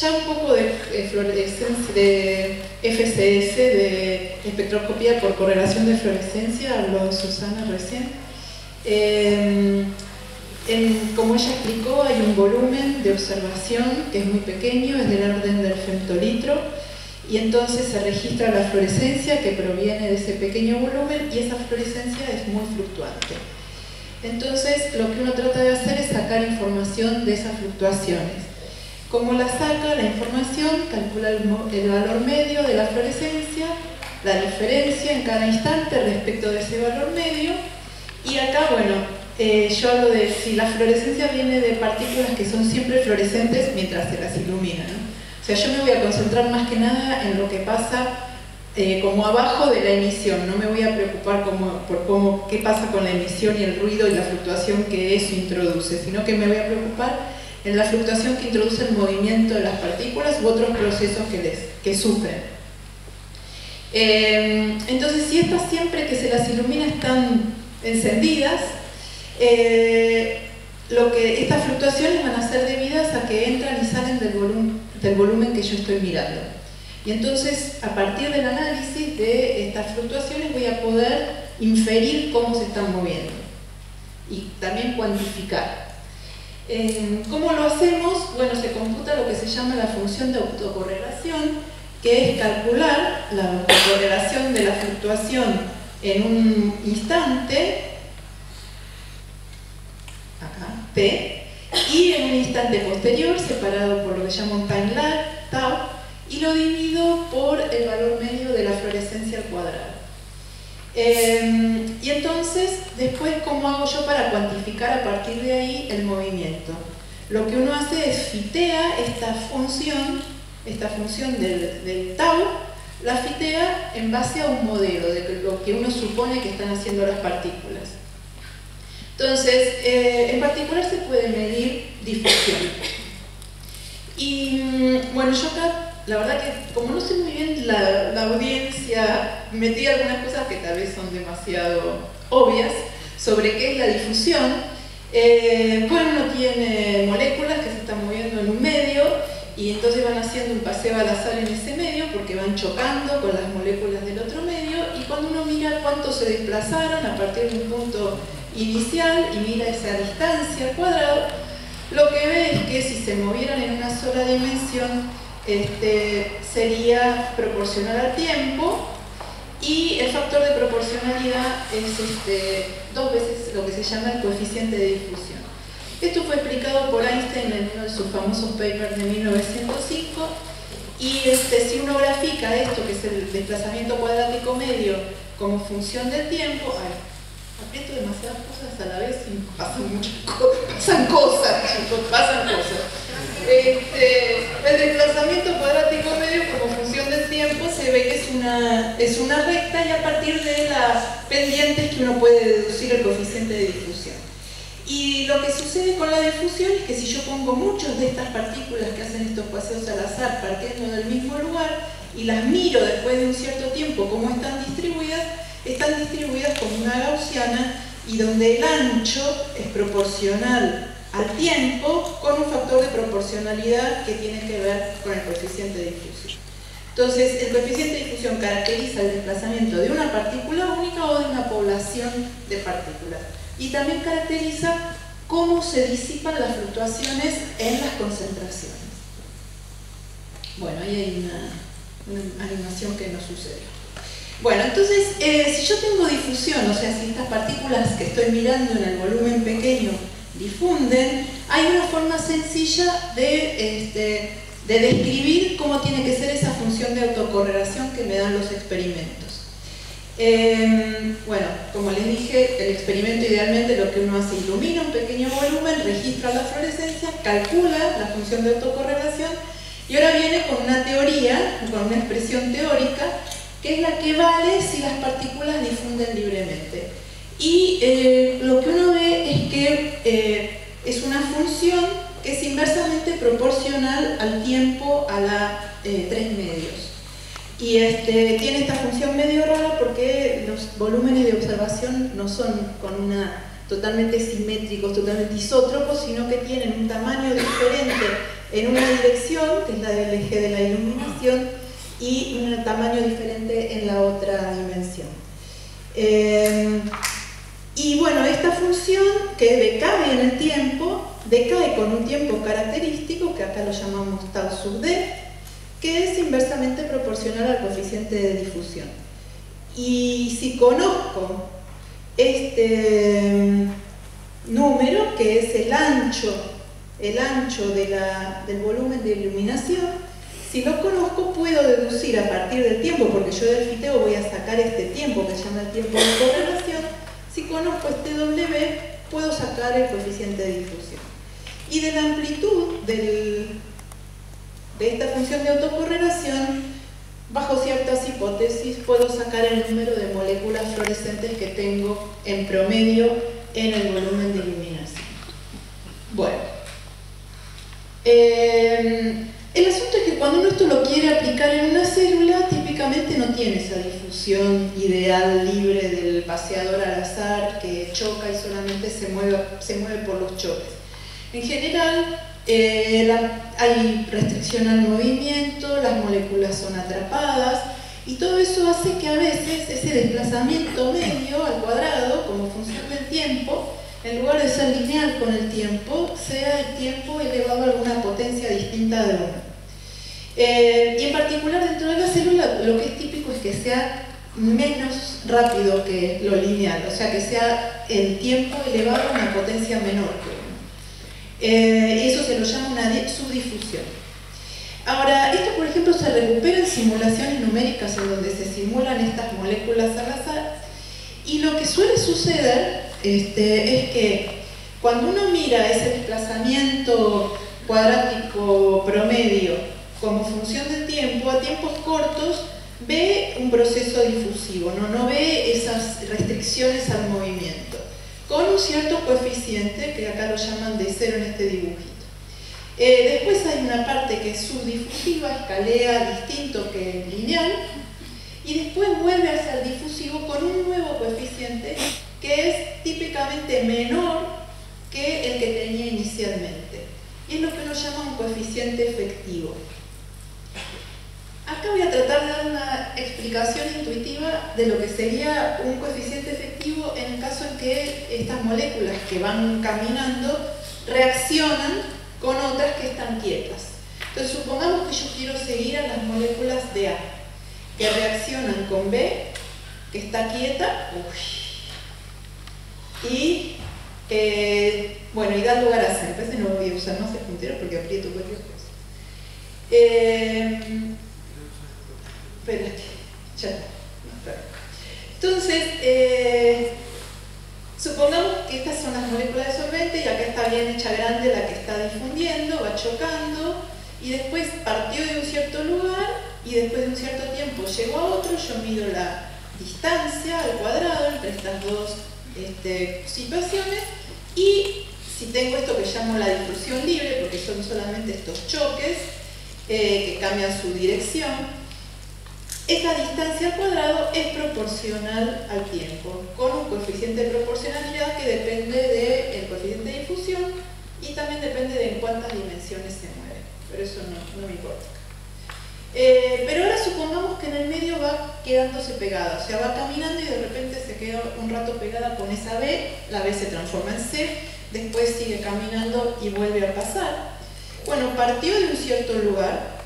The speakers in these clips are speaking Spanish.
ya un poco de fluorescencia, de FCS, de espectroscopía por correlación de fluorescencia, habló Susana recién. Como ella explicó, hay un volumen de observación que es muy pequeño, es del orden del femtolitro, y entonces se registra la fluorescencia que proviene de ese pequeño volumen, y esa fluorescencia es muy fluctuante. Entonces, lo que uno trata de hacer es sacar información de esas fluctuaciones. ¿Cómo la saca la información? Calcula el valor medio de la fluorescencia, la diferencia en cada instante respecto de ese valor medio, y acá, bueno, yo hablo de si la fluorescencia viene de partículas que son siempre fluorescentes mientras se las ilumina, ¿no? O sea, yo me voy a concentrar más que nada en lo que pasa como abajo de la emisión, no me voy a preocupar por qué pasa con la emisión y el ruido y la fluctuación que eso introduce, sino que me voy a preocupar en la fluctuación que introduce el movimiento de las partículas u otros procesos que sufren. Entonces, si estas siempre que se las ilumina están encendidas, estas fluctuaciones van a ser debidas a que entran y salen del volumen que yo estoy mirando. Y entonces, a partir del análisis de estas fluctuaciones, voy a poder inferir cómo se están moviendo y también cuantificar. ¿Cómo lo hacemos? Bueno, se computa lo que se llama la función de autocorrelación, que es calcular la autocorrelación de la fluctuación en un instante, acá, t, y en un instante posterior, separado por lo que llama un time lag, tau, y lo divido por el valor medio de la fluorescencia al cuadrado. Y entonces, después, ¿cómo hago yo para cuantificar a partir de ahí el movimiento? Lo que uno hace es fitea esta función del tau, la fitea en base a un modelo de lo que uno supone que están haciendo las partículas. Entonces, en particular se puede medir difusión. Y bueno, yo acá, la verdad que como no sé muy bien la audiencia, metí algunas cosas que tal vez son demasiado obvias sobre qué es la difusión. Bueno, uno tiene moléculas que se están moviendo en un medio y entonces van haciendo un paseo al azar en ese medio porque van chocando con las moléculas del otro medio, y cuando uno mira cuánto se desplazaron a partir de un punto inicial y mira esa distancia al cuadrado, lo que ve es que si se movieran en una sola dimensión, sería proporcional al tiempo, y el factor de proporcionalidad es 2 veces lo que se llama el coeficiente de difusión. Esto fue explicado por Einstein en uno de sus famosos papers de 1905, y si uno grafica esto, que es el desplazamiento cuadrático medio, como función del tiempo, aprieto demasiadas cosas a la vez y pasan muchas cosas, pasan cosas. El desplazamiento cuadrático medio como función del tiempo se ve que es una recta, y a partir de las pendientes que uno puede deducir el coeficiente de difusión. Y lo que sucede con la difusión es que si yo pongo muchas de estas partículas que hacen estos paseos al azar partiendo del mismo lugar y las miro después de un cierto tiempo cómo están distribuidas como una gaussiana, y donde el ancho es proporcional al tiempo con un factor de proporcionalidad que tiene que ver con el coeficiente de difusión. Entonces, el coeficiente de difusión caracteriza el desplazamiento de una partícula única o de una población de partículas, y también caracteriza cómo se disipan las fluctuaciones en las concentraciones. Bueno, ahí hay una animación que no sucedió. Bueno, entonces, si yo tengo difusión, o sea, si estas partículas que estoy mirando en el volumen pequeño difunden, hay una forma sencilla de describir cómo tiene que ser esa función de autocorrelación que me dan los experimentos. Bueno, como les dije, el experimento idealmente lo que uno hace, ilumina un pequeño volumen, registra la fluorescencia, calcula la función de autocorrelación, y ahora viene con una teoría, con una expresión teórica, que es la que vale si las partículas difunden libremente. Y lo que uno ve es que es una función que es inversamente proporcional al tiempo a la 3 medios. Y tiene esta función medio rara porque los volúmenes de observación no son totalmente simétricos, totalmente isótropos, sino que tienen un tamaño diferente en una dirección, que es la del eje de la iluminación, y un tamaño diferente en la otra dimensión. Y bueno, esta función que decae en el tiempo, decae con un tiempo característico, que acá lo llamamos tau sub d, que es inversamente proporcional al coeficiente de difusión. Y si conozco este número, que es el ancho del volumen de iluminación, si lo conozco puedo deducir a partir del tiempo, porque yo del fiteo voy a sacar este tiempo que se llama el tiempo de correlación. Si conozco este W, puedo sacar el coeficiente de difusión. Y de la amplitud de esta función de autocorrelación, bajo ciertas hipótesis, puedo sacar el número de moléculas fluorescentes que tengo en promedio en el volumen de iluminación. Bueno, el asunto es que cuando uno esto lo quiere aplicar en una célula, típicamente no tiene esa difusión ideal libre del paseador al azar que choca y solamente se mueve por los choques. En general, hay restricción al movimiento, las moléculas son atrapadas, y todo eso hace que a veces ese desplazamiento medio al cuadrado, como función del tiempo, en lugar de ser lineal con el tiempo, sea el tiempo elevado a alguna potencia distinta de 1. Y en particular dentro de la célula lo que es típico es que sea menos rápido que lo lineal, o sea que sea el tiempo elevado a una potencia menor que 1. Y eso se lo llama una subdifusión. Ahora, esto por ejemplo se recupera en simulaciones numéricas en donde se simulan estas moléculas al azar, y lo que suele suceder es que cuando uno mira ese desplazamiento cuadrático promedio como función del tiempo, a tiempos cortos ve un proceso difusivo, no ve esas restricciones al movimiento, con un cierto coeficiente que acá lo llaman de 0 en este dibujito. Después hay una parte que es subdifusiva, escalea distinto que lineal, y después vuelve a ser difusivo con un nuevo coeficiente que es típicamente menor que el que tenía inicialmente. Y es lo que nos llama un coeficiente efectivo. Acá voy a tratar de dar una explicación intuitiva de lo que sería un coeficiente efectivo en el caso en que estas moléculas que van caminando reaccionan con otras que están quietas. Entonces supongamos que yo quiero seguir a las moléculas de A, que reaccionan con B, que está quieta, y bueno, y da lugar a C. Me parece que no voy a usar más el puntero porque aprieto cualquier cosa. Espérate, ya está. Entonces, supongamos que estas son las moléculas de solvente y acá está bien hecha grande la que está difundiendo, va chocando, y después partió de un cierto lugar y después de un cierto tiempo llegó a otro. Yo mido la distancia al cuadrado entre estas dos situaciones, y si tengo esto que llamo la difusión libre, porque son solamente estos choques que cambian su dirección, esa distancia al cuadrado es proporcional al tiempo, con un coeficiente de proporcionalidad que depende del coeficiente de difusión y también depende de en cuántas dimensiones se mueve, pero eso no me importa. Pero ahora supongamos que en el medio va quedándose pegada, o sea, va caminando y de repente se queda un rato pegada con esa B, la B se transforma en C, después sigue caminando y vuelve a pasar. Bueno, partió de un cierto lugar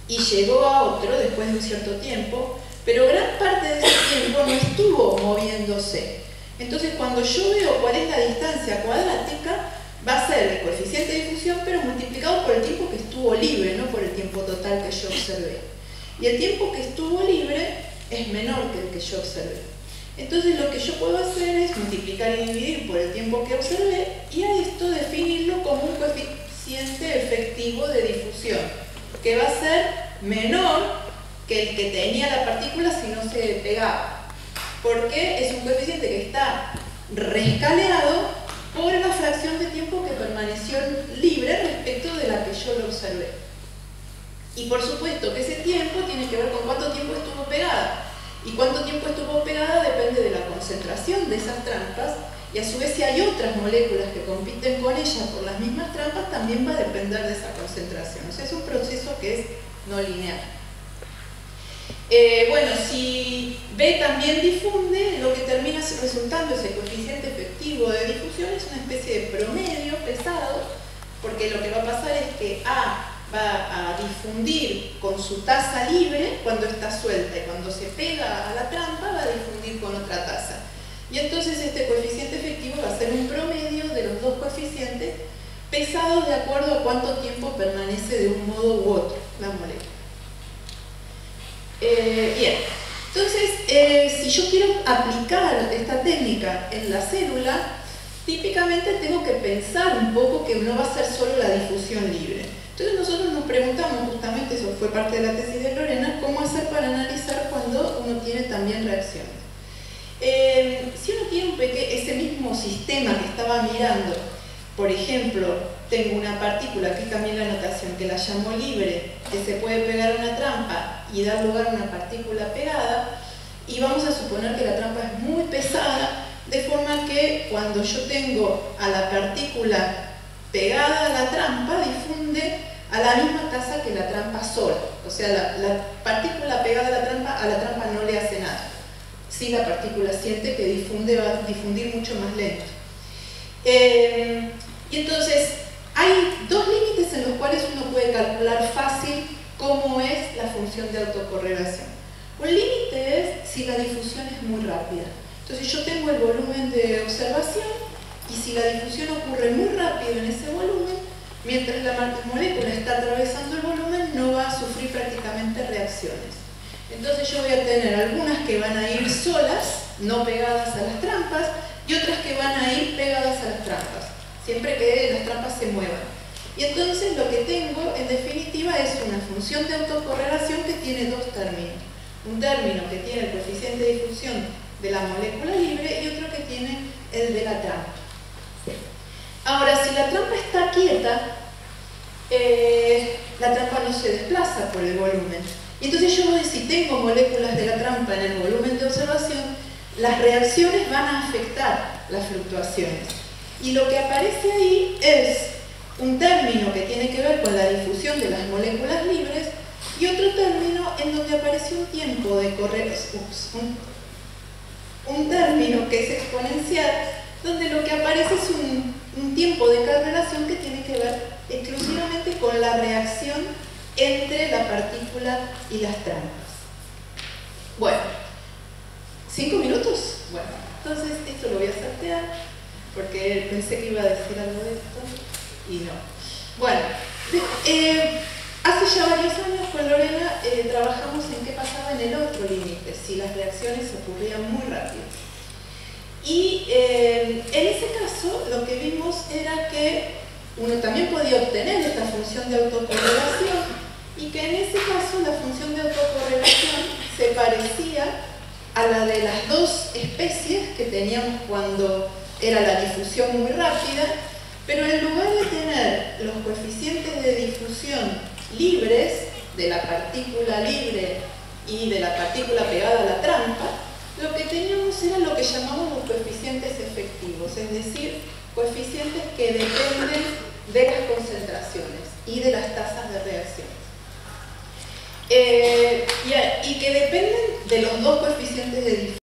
y llegó a otro después de un cierto tiempo, pero gran parte de ese tiempo no estuvo moviéndose. Entonces cuando yo veo cuál es la distancia cuadrática, va a ser el coeficiente de difusión, pero multiplicado por el tiempo que estuvo libre, no por el tiempo total que yo observé. Y el tiempo que estuvo libre es menor que el que yo observé. Entonces lo que yo puedo hacer es multiplicar y dividir por el tiempo que observé, y a esto definirlo como un coeficiente efectivo de difusión, que va a ser menor que el que tenía la partícula si no se pegaba, porque es un coeficiente que está reescaleado por la fracción de tiempo que permaneció libre respecto de la que yo lo observé. Y por supuesto que ese tiempo tiene que ver con cuánto tiempo estuvo pegada, y cuánto tiempo estuvo pegada depende de la concentración de esas trampas y a su vez si hay otras moléculas que compiten con ella por las mismas trampas, también va a depender de esa concentración. O sea, es un proceso que es no lineal. Bueno, si B también difunde, lo que termina resultando ese coeficiente efectivo de difusión es una especie de promedio pesado, porque lo que va a pasar es que A va a difundir con su tasa libre cuando está suelta, y cuando se pega a la trampa va a difundir con otra tasa. Y entonces este coeficiente efectivo va a ser un promedio de los dos coeficientes pesados de acuerdo a cuánto tiempo permanece de un modo u otro la molécula. Bien, entonces si yo quiero aplicar esta técnica en la célula, típicamente tengo que pensar un poco que no va a ser solo la difusión libre. Entonces nosotros nos preguntamos, justamente eso fue parte de la tesis de Lorena, cómo hacer para analizar cuando uno tiene también reacciones. Si uno tiene ese mismo sistema que estaba mirando, por ejemplo, tengo una partícula, que es también la notación, que la llamo libre, que se puede pegar a una trampa y dar lugar a una partícula pegada, y vamos a suponer que la trampa es muy pesada, de forma que cuando yo tengo a la partícula pegada a la trampa, difunde a la misma tasa que la trampa sola. O sea, la partícula pegada a la trampa no le hace nada. Si la partícula siente que difunde, va a difundir mucho más lento. Y entonces, hay dos límites en los cuales uno puede calcular fácil cómo es la función de autocorrelación. Un límite es si la difusión es muy rápida. Entonces yo tengo el volumen de observación, y si la difusión ocurre muy rápido en ese volumen, mientras la molécula está atravesando el volumen, no va a sufrir prácticamente reacciones. Entonces yo voy a tener algunas que van a ir solas, no pegadas a las trampas, y otras que van a ir pegadas a las trampas, siempre que las trampas se muevan. Y entonces lo que tengo, en definitiva, es una función de autocorrelación que tiene dos términos. Un término que tiene el coeficiente de difusión de la molécula libre y otro que tiene el de la trampa. Ahora, si la trampa está quieta, la trampa no se desplaza por el volumen. Y entonces yo, si tengo moléculas de la trampa en el volumen de observación, las reacciones van a afectar las fluctuaciones. Y lo que aparece ahí es un término que tiene que ver con la difusión de las moléculas libres y otro término en donde aparece un tiempo de correlación, un término que es exponencial, donde lo que aparece es un tiempo de correlación que tiene que ver exclusivamente con la reacción entre la partícula y las trampas. Bueno, 5 minutos. Bueno, entonces esto lo voy a saltear porque pensé que iba a decir algo de esto y no. Bueno, hace ya varios años con Lorena trabajamos en qué pasaba en el otro límite, si las reacciones ocurrían muy rápido. Y en ese caso lo que vimos era que uno también podía obtener esta función de autocorrelación y que en ese caso la función de autocorrelación se parecía a la de las dos especies que teníamos cuando era la difusión muy rápida, pero en lugar de tener los coeficientes de difusión libres de la partícula libre y de la partícula pegada a la trampa, lo que teníamos era lo que llamamos los coeficientes efectivos, es decir, coeficientes que dependen de las concentraciones y de las tasas de reacción. Y que dependen de los dos coeficientes de difusión.